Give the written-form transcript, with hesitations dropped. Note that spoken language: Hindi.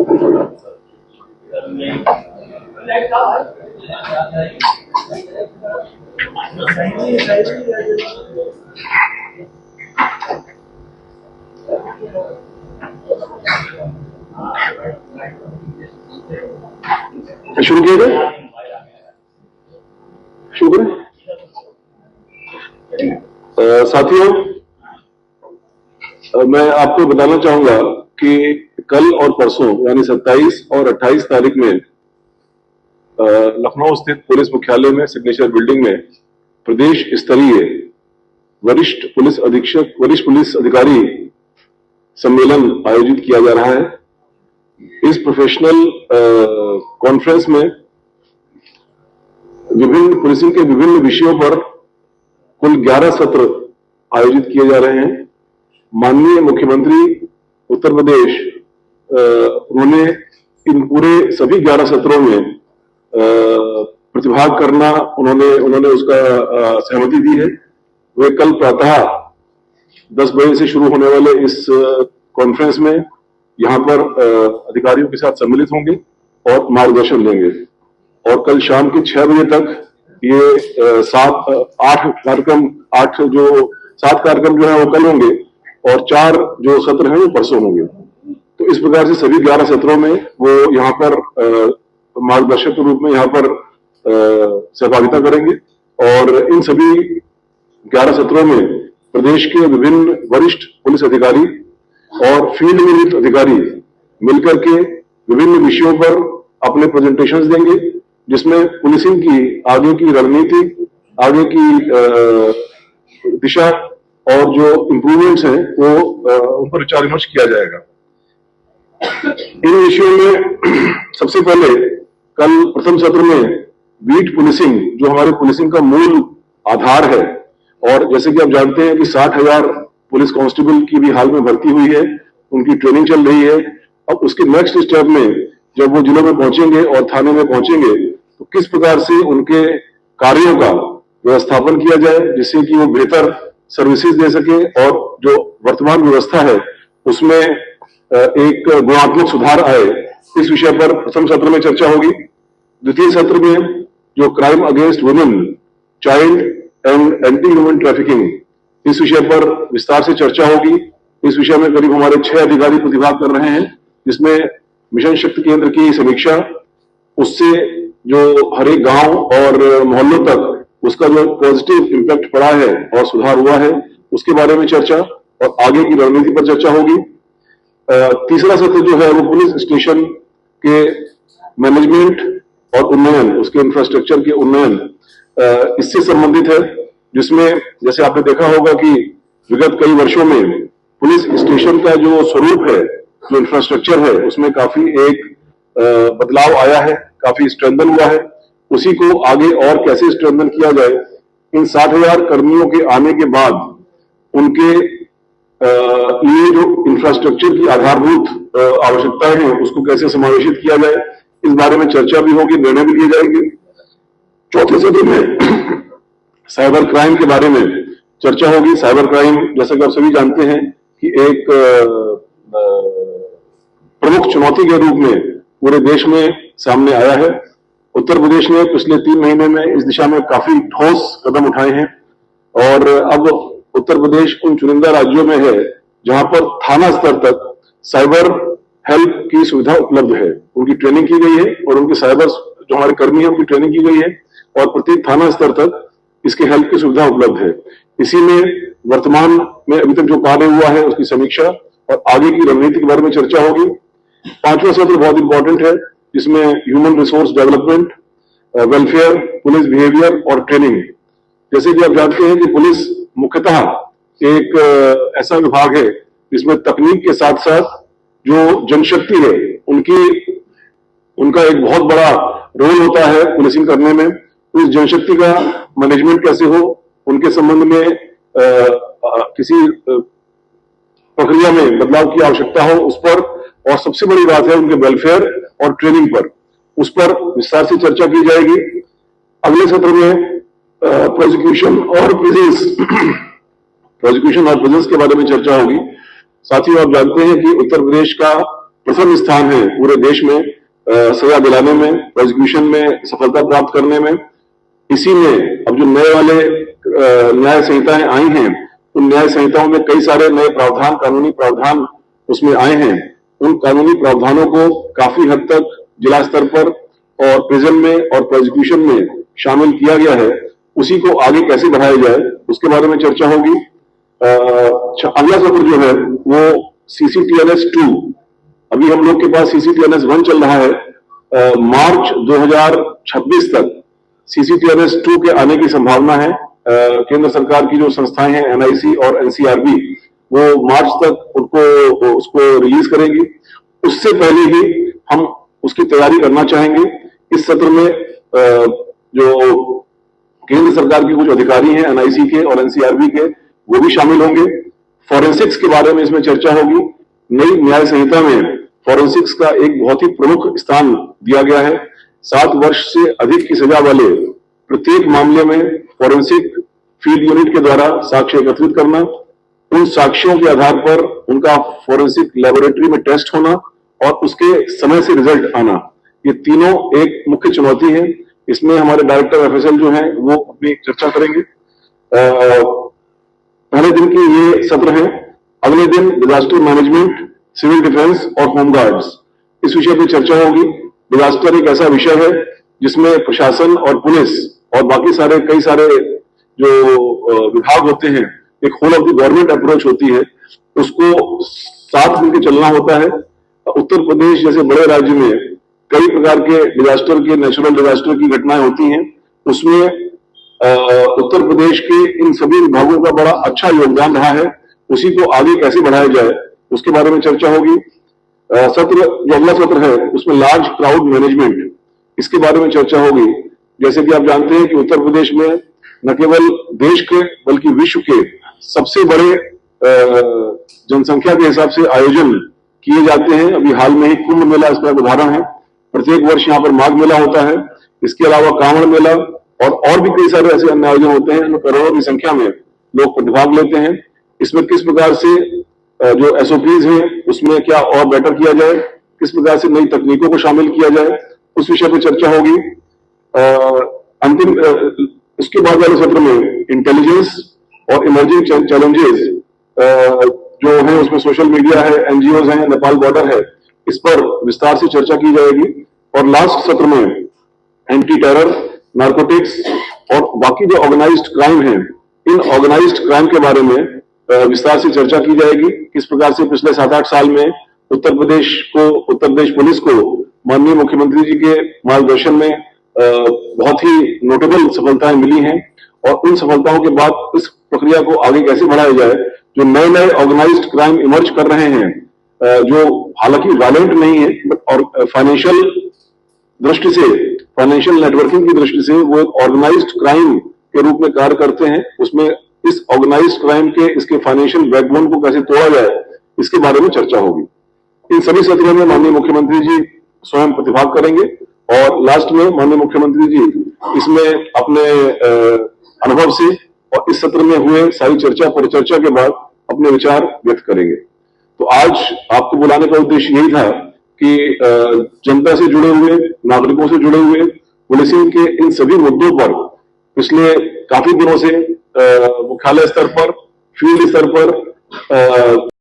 शुरू किया जाए, शुरू करें। साथियों, मैं आपको बताना चाहूंगा कि कल और परसों यानी 27 और 28 तारीख में लखनऊ स्थित पुलिस मुख्यालय में सिग्नेचर बिल्डिंग में प्रदेश स्तरीय वरिष्ठ पुलिस अधिकारी सम्मेलन आयोजित किया जा रहा है। इस प्रोफेशनल कॉन्फ्रेंस में विभिन्न पुलिसिंग के विभिन्न विषयों पर कुल 11 सत्र आयोजित किए जा रहे हैं। माननीय मुख्यमंत्री उत्तर प्रदेश उन्होंने इन पूरे सभी 11 सत्रों में प्रतिभाग करना उन्होंने उसका सहमति दी है। वे कल प्रातः 10 बजे से शुरू होने वाले इस कॉन्फ्रेंस में यहां पर अधिकारियों के साथ सम्मिलित होंगे और मार्गदर्शन देंगे और कल शाम के 6 बजे तक ये 7 कार्यक्रम जो है वो कल होंगे और 4 जो सत्र हैं वो परसों होंगे। तो इस प्रकार से सभी 11 सत्रों में वो यहाँ पर मार्गदर्शक के रूप में यहाँ पर सहभागिता करेंगे और इन सभी 11 सत्रों में प्रदेश के विभिन्न वरिष्ठ पुलिस अधिकारी और फील्ड में नियुक्त अधिकारी मिलकर के विभिन्न विषयों पर अपने प्रेजेंटेशंस देंगे, जिसमें पुलिसिंग की आगे की रणनीति, आगे की दिशा और जो इम्प्रूवमेंट्स हैं वो उन पर विचार विमर्श किया जाएगा। इन विषयों में सबसे पहले कल प्रथम सत्र में बीट पुलिसिंग जो हमारे पुलिसिंग का मूल आधार है और जैसे कि आप जानते हैं कि 60,000 पुलिस कांस्टेबल की भी हाल में भर्ती हुई है, उनकी ट्रेनिंग चल रही है। अब उसके नेक्स्ट स्टेप में जब वो जिलों में पहुंचेंगे और थाने में पहुंचेंगे तो किस प्रकार से उनके कार्यों का व्यवस्थापन किया जाए जिससे कि वो बेहतर सर्विसेज दे सके और जो वर्तमान व्यवस्था है उसमें एक गुणात्मक सुधार आए, इस विषय पर प्रथम सत्र में चर्चा होगी। द्वितीय सत्र में जो crime against women, child and anti human trafficking, इस विषय पर विस्तार से चर्चा होगी। इस विषय में करीब हमारे 6 अधिकारी प्रतिभाग कर रहे हैं, जिसमें मिशन शक्ति केंद्र की समीक्षा, उससे जो हर एक गांव और मोहल्लों तक उसका जो पॉजिटिव इम्पैक्ट पड़ा है और सुधार हुआ है उसके बारे में चर्चा और आगे की रणनीति पर चर्चा होगी। तीसरा सत्र जो है वो पुलिस स्टेशन के मैनेजमेंट और उन्नयन, उसके इंफ्रास्ट्रक्चर के उन्नयन, इससे संबंधित है, जिसमें जैसे आपने देखा होगा कि विगत कई वर्षों में पुलिस स्टेशन का जो स्वरूप है, जो इंफ्रास्ट्रक्चर है, उसमें काफी एक बदलाव आया है, काफी स्ट्रेंथन हुआ है। उसी को आगे और कैसे स्ट्रेंथन किया जाए, इन 60,000 कर्मियों के आने के बाद उनके लिए जो इंफ्रास्ट्रक्चर की आधारभूत आवश्यकताएं हैं उसको कैसे समावेशित किया जाए, इस बारे में चर्चा भी होगी, निर्णय भी लिए जाएंगे। चौथे सत्र में साइबर क्राइम के बारे में चर्चा होगी। साइबर क्राइम जैसा कि आप सभी जानते हैं कि एक प्रमुख चुनौती के रूप में पूरे देश में सामने आया है। उत्तर प्रदेश ने पिछले 3 महीने में इस दिशा में काफी ठोस कदम उठाए हैं और अब उत्तर प्रदेश उन चुनिंदा राज्यों में है जहां पर थाना स्तर तक साइबर हेल्प की सुविधा उपलब्ध है। उनकी ट्रेनिंग की गई है और उनके साइबर जो हमारे कर्मी हैं उनकी ट्रेनिंग की गई है और प्रत्येक थाना स्तर तक इसके हेल्प की सुविधा उपलब्ध है। इसी में वर्तमान में अभी तक जो कार्य हुआ है उसकी समीक्षा और आगे की रणनीति के बारे में चर्चा होगी। 5वां सत्र बहुत इंपॉर्टेंट है, जिसमें human resource development, welfare, police behaviour और ट्रेनिंग। जैसे कि आप जानते हैं कि पुलिस मुख्यतः एक ऐसा विभाग है जिसमें तकनीक के साथ साथ जो जनशक्ति है उनका एक बहुत बड़ा रोल होता है पुलिसिंग करने में। उस जनशक्ति का मैनेजमेंट कैसे हो, उनके संबंध में किसी प्रक्रिया में बदलाव की आवश्यकता हो उस पर, और सबसे बड़ी बात है उनके वेलफेयर और ट्रेनिंग पर, उस पर विस्तार से चर्चा की जाएगी। अगले सत्र में प्रोसिक्यूशन और प्रिजन्स के बारे में चर्चा होगी। साथ ही आप जानते हैं कि उत्तर प्रदेश का प्रथम स्थान है पूरे देश में सजा दिलाने में, प्रोसिक्यूशन में सफलता प्राप्त करने में। इसी में अब जो नए वाले न्याय संहिताएं आई हैं, उन न्याय संहिताओं में कई सारे नए प्रावधान, कानूनी प्रावधान उसमें आए हैं। उन कानूनी प्रावधानों को काफी हद तक जिला स्तर पर और प्रिजन में और प्रोसिक्यूशन में शामिल किया गया है। उसी को आगे कैसे बढ़ाया जाए, उसके बारे में चर्चा होगी। अगला सत्र जो है वो CCTNS 2, अभी हम लोग के पास CCTNS 1 चल रहा है। मार्च 2026 तक CCTNS 2 के आने की संभावना है। केंद्र सरकार की जो संस्थाएं हैं NIC और NCRB, वो मार्च तक उसको रिलीज करेगी। उससे पहले ही हम उसकी तैयारी करना चाहेंगे। इस सत्र में जो केंद्र सरकार के कुछ अधिकारी हैं NIC के और NCRB के, वो भी शामिल होंगे। फॉरेंसिक्स के बारे में इसमें चर्चा होगी। नई न्याय संहिता में फॉरेंसिक्स का एक बहुत ही प्रमुख स्थान दिया गया है। 7 वर्ष से अधिक की सजा वाले प्रत्येक मामले में फॉरेंसिक फील्ड यूनिट के द्वारा साक्ष्य एकत्रित करना, उन साक्ष्यों के आधार पर उनका फॉरेंसिक लेबोरेटरी में टेस्ट होना और उसके समय से रिजल्ट आना, ये तीनों एक मुख्य चुनौती है। इसमें हमारे डायरेक्टर FSL जो हैं वो अपनी चर्चा करेंगे। पहले दिन की ये सत्र है। अगले दिन डिजास्टर मैनेजमेंट, सिविल डिफेंस और होमगार्ड्स, इस विषय पर चर्चा होगी। डिजास्टर एक ऐसा विषय है जिसमें प्रशासन और पुलिस और बाकी सारे कई सारे जो विभाग होते हैं, एक whole of the government approach होती है, उसको साथ मिलकर चलना होता है। उत्तर प्रदेश जैसे बड़े राज्य में कई प्रकार के डिजास्टर के, नेचुरल डिजास्टर की घटनाएं होती हैं। उसमें उत्तर प्रदेश के इन सभी विभागों का बड़ा अच्छा योगदान रहा है। उसी को आगे कैसे बढ़ाया जाए, उसके बारे में चर्चा होगी। सत्र जो अगला सत्र है उसमें लार्ज क्राउड मैनेजमेंट, इसके बारे में चर्चा होगी। जैसे कि आप जानते हैं कि उत्तर प्रदेश में न केवल देश के बल्कि विश्व के सबसे बड़े जनसंख्या के हिसाब से आयोजन किए जाते हैं। अभी हाल में ही कुंभ मेला इसका एक उदाहरण है। प्रत्येक वर्ष यहाँ पर माघ मेला होता है। इसके अलावा कांवड़ मेला और भी कई सारे ऐसे अन्य आयोजन होते हैं जिनमें करोड़ों की संख्या में लोग प्रतिभाग लेते हैं। इसमें किस प्रकार से जो SOPs हैं उसमें क्या और बेटर किया जाए, किस प्रकार से नई तकनीकों को शामिल किया जाए, उस विषय पर चर्चा होगी। अंतिम इसके बाद वाले सत्र में इंटेलिजेंस और इमर्जिंग चैलेंजेस जो है, उसमें सोशल मीडिया है, NGOs हैं, नेपाल बॉर्डर है, इस पर विस्तार से चर्चा की जाएगी। और लास्ट सत्र में एंटी टेरर, नार्कोटिक्स और बाकी जो ऑर्गेनाइज्ड क्राइम है, इन ऑर्गेनाइज्ड क्राइम के बारे में विस्तार से चर्चा की जाएगी। किस प्रकार से पिछले 7-8 साल में उत्तर प्रदेश पुलिस को माननीय मुख्यमंत्री जी के मार्गदर्शन में बहुत ही नोटेबल सफलताएं मिली हैं। और उन सफलताओं के बाद इस प्रक्रिया को आगे कैसे बढ़ाया जाए। जो नए ऑर्गेनाइज्ड क्राइम इमर्ज कर रहे हैं, जो हालांकि वायलेंट नहीं है और फाइनेंशियल दृष्टि से, फाइनेंशियल नेटवर्किंग की दृष्टि से वो एक ऑर्गेनाइज्ड क्राइम के रूप में कार्य करते हैं, उसमें इस ऑर्गेनाइज्ड क्राइम के इसके फाइनेंशियल बैकबोन को कैसे तोड़ा जाए, इसके बारे में चर्चा होगी। इन सभी सत्रों में माननीय मुख्यमंत्री जी स्वयं प्रतिभाग करेंगे और लास्ट में माननीय मुख्यमंत्री जी इसमें अपने अनुभव से और इस सत्र में हुए सारी चर्चा परिचर्चा के बाद अपने विचार व्यक्त करेंगे। तो आज आपको बुलाने का उद्देश्य यही था कि जनता से जुड़े हुए, नागरिकों से जुड़े हुए पुलिसिंग के इन सभी मुद्दों पर पिछले काफी दिनों से मुख्यालय स्तर पर, फील्ड स्तर पर